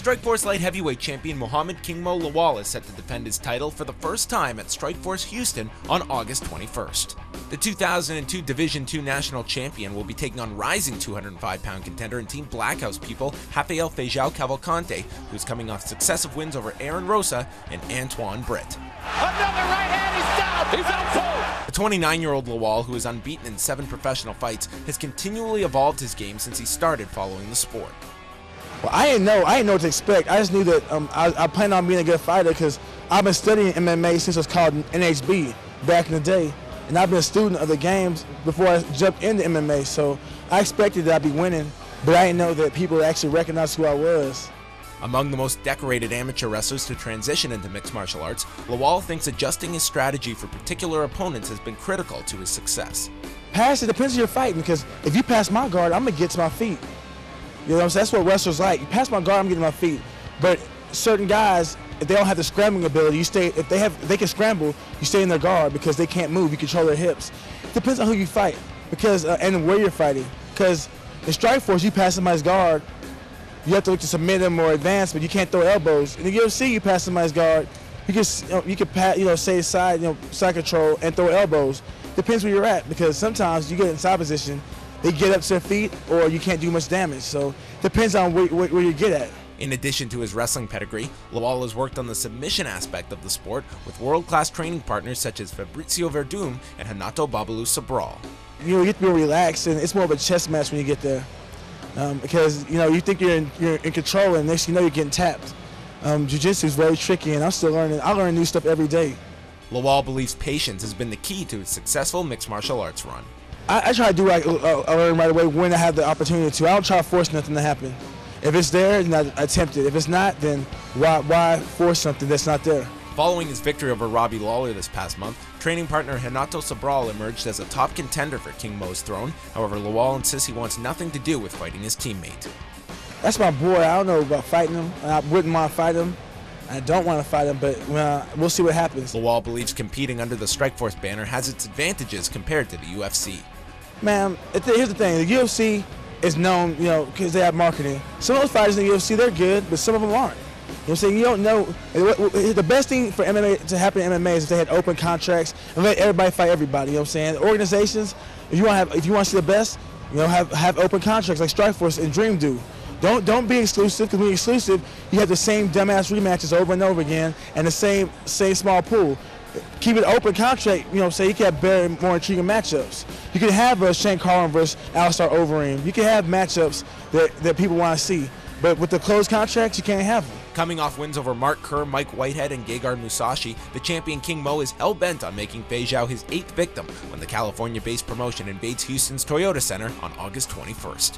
Strikeforce light heavyweight champion Muhammed Lawal is set to defend his title for the first time at Strikeforce Houston on August 21st. The 2002 Division II national champion will be taking on rising 205-pound contender and Team Blackhouse people Rafael Feijão Cavalcante, who is coming off successive wins over Aaron Rosa and Antoine Britt. Another right hand, he's out cold. The 29-year-old Lawal, who is unbeaten in 7 professional fights, has continually evolved his game since he started following the sport. Well, I didn't know what to expect. I just knew that I planned on being a good fighter because I've been studying MMA since it was called NHB back in the day. And I've been a student of the games before I jumped into MMA, so I expected that I'd be winning, but I didn't know that people would actually recognize who I was. Among the most decorated amateur wrestlers to transition into mixed martial arts, Lawal thinks adjusting his strategy for particular opponents has been critical to his success. Pass, it depends on your fighting, because if you pass my guard, I'm going to get to my feet. You know what I'm saying? That's what wrestlers like. You pass my guard, I'm getting to my feet. But certain guys, if they don't have the scrambling ability, if they can scramble, you stay in their guard because they can't move. You control their hips. It depends on who you fight and where you're fighting. Because in Strikeforce, you pass somebody's guard, you have to look to submit them or advance, but you can't throw elbows. In the UFC, you pass somebody's guard, you can pass, say side control and throw elbows. Depends where you're at, because sometimes you get in side position, they get up to their feet, or you can't do much damage. So depends on where you get at. In addition to his wrestling pedigree, Lawal has worked on the submission aspect of the sport with world-class training partners such as Fabrizio Verdum and Hinata Sobral. You get to be relaxed, and it's more of a chess match when you get there. Because you think you're in control, and next you know you're getting tapped. Jiu-jitsu is very tricky, and I'm still learning. I learn new stuff every day. Lawal believes patience has been the key to his successful mixed martial arts run. I try to do what I learn right away when I have the opportunity to. I don't try to force nothing to happen. If it's there, then I attempt it. If it's not, then why force something that's not there? Following his victory over Robbie Lawler this past month, training partner Hinata Sobral emerged as a top contender for King Mo's throne. However, Lawal insists he wants nothing to do with fighting his teammate. That's my boy. I don't know about fighting him. I wouldn't want to fight him. I don't want to fight him, but we'll see what happens. Lawal believes competing under the Strikeforce banner has its advantages compared to the UFC. Man, here's the thing. The UFC is known, because they have marketing. Some of those fighters in the UFC, they're good, but some of them aren't. You know what I'm saying? You don't know. The best thing for MMA to happen in MMA is if they had open contracts and let everybody fight everybody. You know what I'm saying? Organizations, if you want to see the best, have open contracts like Strikeforce and Dream do. Don't be exclusive, because when you're exclusive, you have the same dumbass rematches over and over again and the same small pool. Keep it open contract, so you can have better, more intriguing matchups. You can have a Shane Carlin versus Alistair Overeem. You can have matchups that people want to see. But with the closed contracts, you can't have them. Coming off wins over Mark Kerr, Mike Whitehead, and Gegard Musashi, the champion King Mo is hell-bent on making Feijão his 8th victim when the California-based promotion invades Houston's Toyota Center on August 21st.